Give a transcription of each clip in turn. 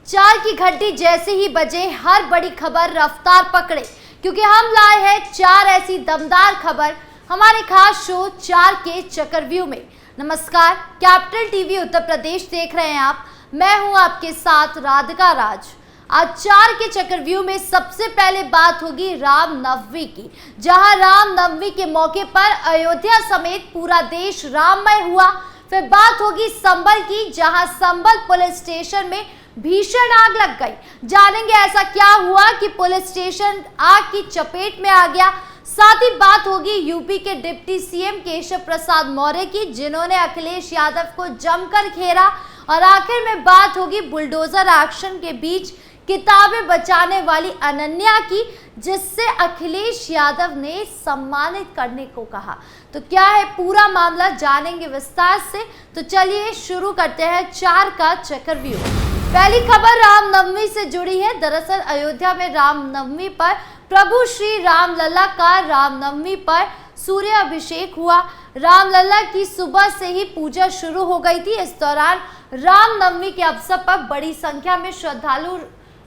चार की घंटी जैसे ही बजे हर बड़ी खबर रफ्तार पकड़े, क्योंकि हम लाए हैं चार ऐसी दमदार खबर हमारे खास शो चार के चक्रव्यूह में। नमस्कार, कैपिटल टीवी उत्तर प्रदेश देख रहे हैं आप। मैं हूं आपके साथ राधिका राज। आज चार के चक्रव्यूह में सबसे पहले बात होगी रामनवमी की, जहां रामनवमी के मौके पर अयोध्या समेत पूरा देश राममय हुआ। फिर बात होगी संभल की, जहां संभल पुलिस स्टेशन में भीषण आग लग गई। जानेंगे ऐसा क्या हुआ कि पुलिस स्टेशन आग की चपेट में आ गया। साथ ही बात होगी यूपी के डिप्टी सीएम केशव प्रसाद मौर्य की, जिन्होंने अखिलेश यादव को जमकर घेरा। और आखिर में बात होगी बुलडोजर एक्शन के बीच किताबें बचाने वाली अनन्या की, जिससे अखिलेश यादव ने सम्मानित करने को कहा। तो क्या है पूरा मामला, जानेंगे विस्तार से। तो चलिए शुरू करते हैं चार का चक्रव्यूह। पहली खबर रामनवमी से जुड़ी है। दरअसल अयोध्या में रामनवमी पर प्रभु श्री रामलला का रामनवमी पर सूर्य अभिषेक हुआ। रामलला की सुबह से ही पूजा शुरू हो गई थी। इस दौरान रामनवमी के अवसर पर बड़ी संख्या में श्रद्धालु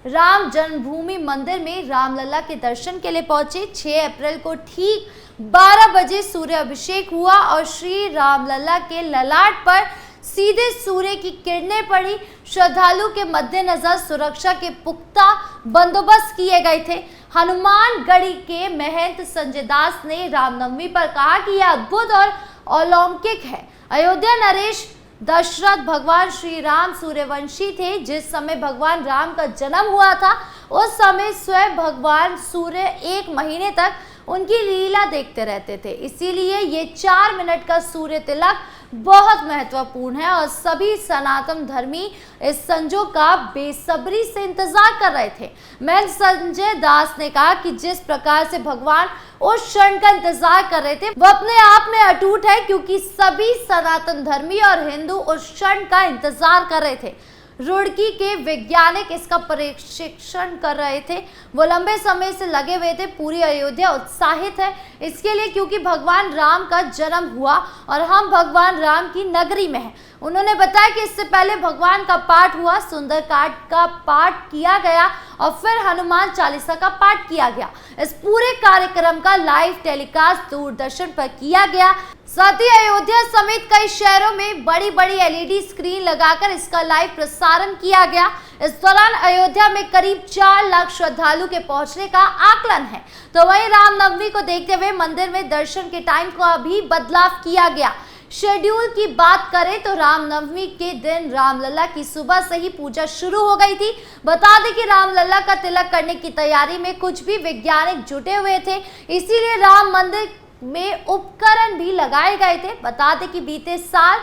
राम जन्मभूमि मंदिर में रामलला के दर्शन के लिए पहुंचे। 6 अप्रैल को ठीक 12 बजे सूर्य अभिषेक हुआ और श्री रामलला के ललाट पर सीधे सूर्य की किरणें पड़ी। श्रद्धालु के मद्देनजर सुरक्षा के पुख्ता बंदोबस्त किए गए थे। हनुमानगढ़ी के महंत संजय दास ने रामनवमी पर कहा कि यह अद्भुत और अलौकिक है। अयोध्या नरेश दशरथ भगवान श्री राम सूर्यवंशी थे। जिस समय भगवान राम का जन्म हुआ था, उस समय स्वयं भगवान सूर्य 1 महीने तक उनकी लीला देखते रहते थे। इसीलिए ये 4 मिनट का सूर्य तिलक बहुत महत्वपूर्ण है और सभी सनातन धर्मी इस संजोग का बेसब्री से इंतजार कर रहे थे। महंत संजय दास ने कहा कि जिस प्रकार से भगवान उस क्षण का इंतजार कर रहे थे, वह अपने आप में अटूट है, क्योंकि सभी सनातन धर्मी और हिंदू उस क्षण का इंतजार कर रहे थे। रुड़की के वैज्ञानिक इसका परीक्षण कर रहे थे। वो लंबे समय से लगे हुए थे। पूरी अयोध्या उत्साहित है इसके लिए, क्योंकि भगवान राम का जन्म हुआ और हम भगवान राम की नगरी में हैं। उन्होंने बताया कि इससे पहले भगवान का पाठ हुआ, सुंदरकांड का पाठ किया गया और फिर हनुमान चालीसा का पाठ किया गया। इस पूरे कार्यक्रम का लाइव टेलीकास्ट दूरदर्शन पर किया गया। साथ ही अयोध्या समेत कई शहरों में बड़ी बड़ी एलईडी स्क्रीन लगाकर इसका लाइव प्रसारण किया गया। इस दौरान अयोध्या में करीब 4 लाख श्रद्धालु के पहुंचने का आकलन है। तो वहीं रामनवमी को देखते हुए मंदिर में दर्शन के टाइम का भी बदलाव किया गया। शेड्यूल की बात करें तो रामनवमी के दिन रामलला की सुबह से ही पूजा शुरू हो गई थी। बता दें कि रामलला का तिलक करने की तैयारी में कुछ भी वैज्ञानिक जुटे हुए थे, इसीलिए राम मंदिर में उपकरण भी लगाए गए थे। बता दें कि बीते साल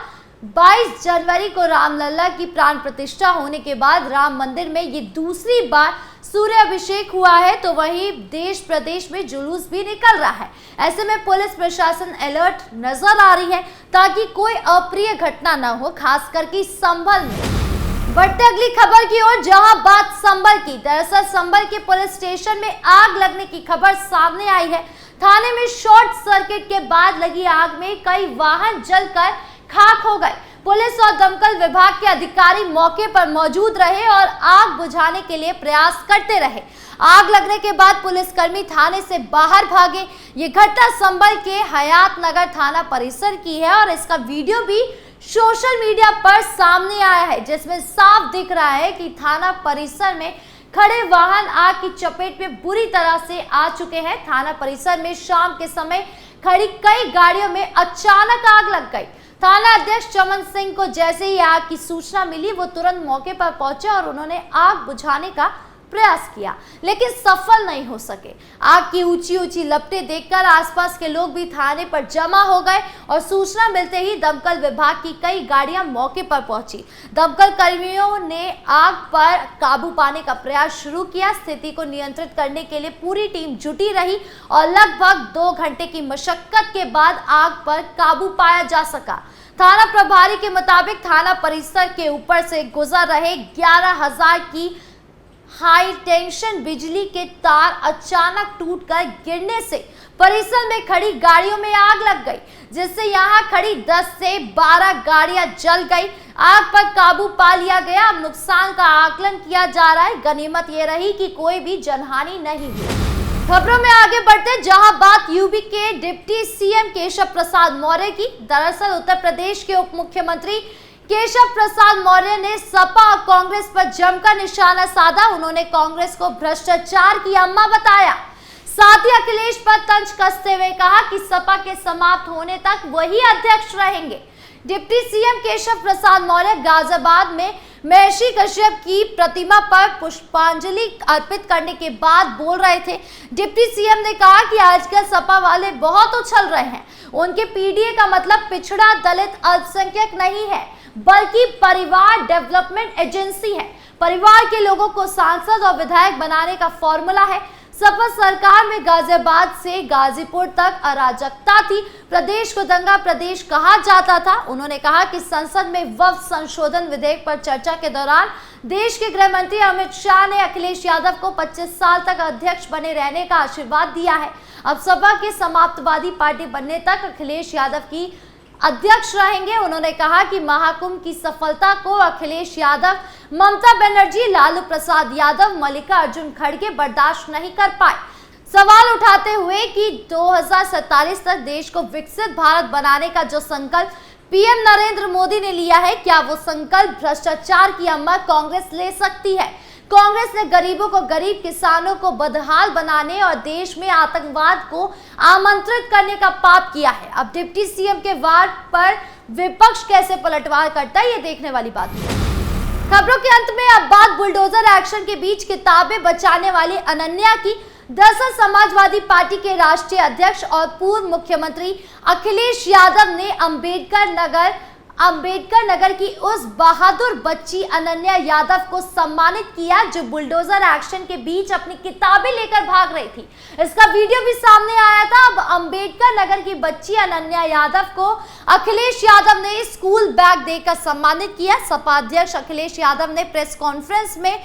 22 जनवरी को रामलला की प्राण प्रतिष्ठा होने के बाद राम मंदिर में ये दूसरी बार सूर्य अभिषेक हुआ है। तो वहीं देश प्रदेश में जुलूस भी निकल रहा है। ऐसे में पुलिस प्रशासन अलर्ट नजर आ रही है ताकि कोई अप्रिय घटना न हो, खास करके संभल में। बढ़ते अगली खबर की ओर, जहां बात संभल की। दरअसल संभल के पुलिस स्टेशन में आग लगने की खबर सामने आई है। थाने में शॉर्ट सर्किट के बाद लगी आग में कई वाहन जलकर खाक हो गए। पुलिस और दमकल विभाग के अधिकारी मौके पर मौजूद रहे और आग बुझाने के लिए प्रयास करते रहे। आग लगने के बाद पुलिसकर्मी थाने से बाहर भागे। ये घटना संभल के हयात नगर थाना परिसर की है और इसका वीडियो भी सोशल मीडिया पर सामने आया है, जिसमें साफ दिख रहा है कि थाना परिसर में खड़े वाहन आग की चपेट में बुरी तरह से आ चुके हैं। थाना परिसर में शाम के समय खड़ी कई गाड़ियों में अचानक आग लग गई। थाना अध्यक्ष चमन सिंह को जैसे ही आग की सूचना मिली, वो तुरंत मौके पर पहुंचे और उन्होंने आग बुझाने का प्रयास किया, लेकिन सफल नहीं हो सके। आग की ऊंची ऊंची लपटें देखकर आसपास के लोग भी थाने पर जमा हो गए और सूचना मिलते ही दमकल विभाग की कई गाड़ियां मौके पर पहुंची। दमकल कर्मियों ने आग पर काबू पाने का प्रयास शुरू किया। स्थिति को नियंत्रित करने के लिए पूरी टीम जुटी रही और लगभग 2 घंटे की मशक्कत के बाद आग पर काबू पाया जा सका। थाना प्रभारी के मुताबिक थाना परिसर के ऊपर से गुजर रहे 11,000 की हाई टेंशन बिजली के तार अचानक टूटकर गिरने से परिसर में खड़ी गाड़ियों में आग लग गई, जिससे यहां खड़ी 10 से 12 गाड़ियां जल गई। आग पर काबू पा लिया गया। अब नुकसान का आकलन किया जा रहा है। गनीमत ये रही कि कोई भी जनहानि नहीं हुई। खबरों में आगे बढ़ते, जहां बात यूपी के डिप्टी सीएम केशव प्रसाद मौर्य की। दरअसल उत्तर प्रदेश के उप मुख्यमंत्री केशव प्रसाद मौर्य ने सपा और कांग्रेस पर जमकर निशाना साधा। उन्होंने कांग्रेस को भ्रष्टाचार की अम्मा बताया। साथ ही अखिलेश पर तंज कसते हुए कहा कि सपा के समाप्त होने तक वही अध्यक्ष रहेंगे। डिप्टी सीएम केशव प्रसाद मौर्य गाजियाबाद में महर्षि कश्यप की प्रतिमा पर पुष्पांजलि अर्पित करने के बाद बोल रहे थे। डिप्टी सीएम ने कहा कि आजकल सपा वाले बहुत उछल रहे हैं। उनके पीडीए का मतलब पिछड़ा, दलित, अल्पसंख्यक नहीं है, बल्कि परिवार डेवलपमेंट एजेंसी है। परिवार के लोगों को सांसद और विधायक बनाने का फॉर्मूला है। सपा सरकार में गाजियाबाद से गाजीपुर तक अराजकता थी। प्रदेश को दंगा प्रदेश कहा जाता था। उन्होंने कहा कि संसद में वक्फ संशोधन विधेयक पर चर्चा के दौरान देश के गृह मंत्री अमित शाह ने अखिलेश यादव को 25 साल तक अध्यक्ष बने रहने का आशीर्वाद दिया है। अब सपा के समाप्तवादी पार्टी बनने तक अखिलेश यादव की अध्यक्ष रहेंगे। उन्होंने कहा कि महाकुंभ की सफलता को अखिलेश यादव, ममता बनर्जी, लालू प्रसाद यादव, मल्लिकार्जुन खड़गे बर्दाश्त नहीं कर पाए। सवाल उठाते हुए कि 2047 तक देश को विकसित भारत बनाने का जो संकल्प पीएम नरेंद्र मोदी ने लिया है, क्या वो संकल्प भ्रष्टाचार की अम्मा कांग्रेस ले सकती है? कांग्रेस ने गरीबों को गरीब, किसानों को बदहाल बनाने और देश में आतंकवाद को आमंत्रित करने का पाप किया है। अब डिप्टी सीएम के वार पर विपक्ष कैसे पलटवार करता है, ये देखने वाली बात है। खबरों के अंत में अब बात बुलडोजर एक्शन के बीच किताबें बचाने वाली अनन्या की। दरअसल समाजवादी पार्टी के राष्ट्रीय अध्यक्ष और पूर्व मुख्यमंत्री अखिलेश यादव ने अंबेडकर नगर की उस बहादुर बच्ची अनन्या यादव को सम्मानित किया जो बुलडोजर एक्शन के बीच अपनी किताबें लेकर भाग रही थी। इसका वीडियो भी सामने आया था। अब अंबेडकर नगर की बच्ची अनन्या यादव को अखिलेश यादव ने स्कूल बैग देकर सम्मानित किया। सपा अध्यक्ष अखिलेश यादव ने प्रेस कॉन्फ्रेंस में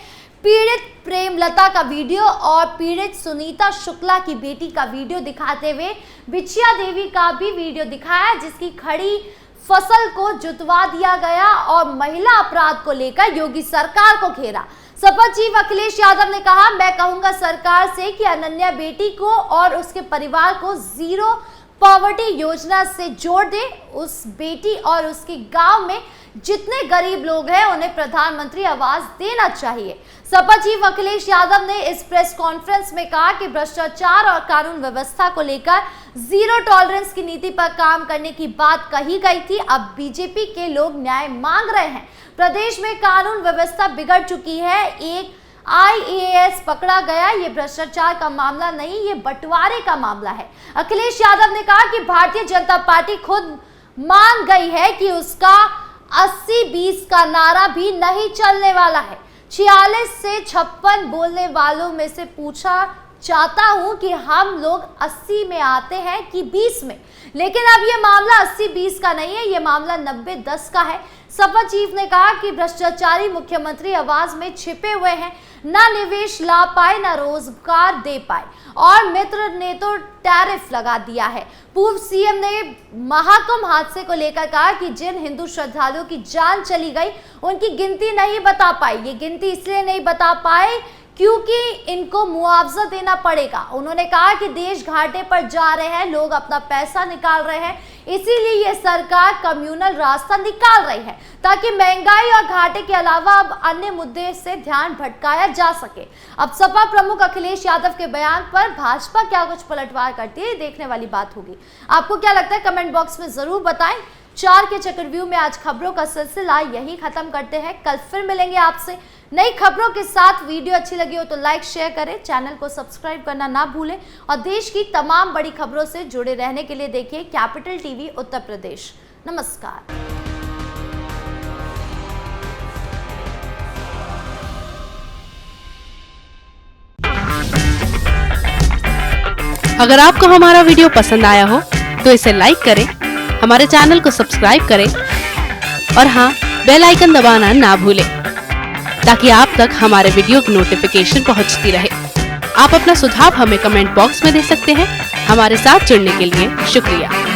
पीड़ित प्रेमलता का वीडियो और पीड़ित सुनीता शुक्ला की बेटी का वीडियो दिखाते हुए बिछिया देवी का भी वीडियो दिखाया, जिसकी खड़ी फसल को जुतवा दिया गया और महिला अपराध को लेकर योगी सरकार को घेरा। सपा चीफ अखिलेश यादव ने कहा, मैं कहूंगा सरकार से कि अनन्या बेटी को और उसके परिवार को जीरो पॉवर्टी योजना से जोड़ दे। उस बेटी और उसके गांव में जितने गरीब लोग हैं उन्हें प्रधानमंत्री आवास देना चाहिए। सपा चीफ अखिलेश यादव ने इस प्रेस कॉन्फ्रेंस में कहा कि भ्रष्टाचार और कानून व्यवस्था को लेकर जीरो टॉलरेंस की नीति पर काम करने की बात कही गई थी। अब बीजेपी के लोग न्याय मांग रहे हैं। प्रदेश में कानून व्यवस्था बिगड़ चुकी है। एक IAS पकड़ा गया। ये भ्रष्टाचार का मामला नहीं, ये बंटवारे का मामला है। अखिलेश यादव ने कहा कि भारतीय जनता पार्टी खुद मान गई है कि उसका 80-20 का नारा भी नहीं चलने वाला है। 46 से 56 बोलने वालों में से पूछा चाहता हूं कि हम लोग 80 में आते हैं कि 20 में, लेकिन अब ये मामला 80-20 का नहीं है, ये मामला 90-10 का है। सपा चीफ ने कहा कि भ्रष्टाचारी मुख्यमंत्री आवाज में छिपे हुए हैं, ना निवेश ला पाए, ना रोजगार दे पाए, और मित्र ने तो टैरिफ लगा दिया है। पूर्व सीएम ने महाकुंभ हादसे को लेकर कहा कि जिन हिंदू श्रद्धालुओं की जान चली गई उनकी गिनती नहीं बता पाई। ये गिनती इसलिए नहीं बता पाए क्योंकि इनको मुआवजा देना पड़ेगा। उन्होंने कहा कि देश घाटे पर जा रहे हैं, लोग अपना पैसा निकाल रहे हैं, इसीलिए ये सरकार कम्युनल रास्ता निकाल रही है ताकि महंगाई और घाटे के अलावा अब अन्य मुद्दे से ध्यान भटकाया जा सके। अब सपा प्रमुख अखिलेश यादव के बयान पर भाजपा क्या कुछ पलटवार करती है, देखने वाली बात होगी। आपको क्या लगता है, कमेंट बॉक्स में जरूर बताएं। 4 के चक्रव्यूह में आज खबरों का सिलसिला यही खत्म करते हैं। कल फिर मिलेंगे आपसे नई खबरों के साथ। वीडियो अच्छी लगी हो तो लाइक शेयर करें, चैनल को सब्सक्राइब करना ना भूलें और देश की तमाम बड़ी खबरों से जुड़े रहने के लिए देखिए कैपिटल टीवी उत्तर प्रदेश। नमस्कार। अगर आपको हमारा वीडियो पसंद आया हो तो इसे लाइक करें, हमारे चैनल को सब्सक्राइब करें और हाँ, बेल आइकन दबाना ना भूलें ताकि आप तक हमारे वीडियो की नोटिफिकेशन पहुंचती रहे। आप अपना सुझाव हमें कमेंट बॉक्स में दे सकते हैं। हमारे साथ जुड़ने के लिए शुक्रिया।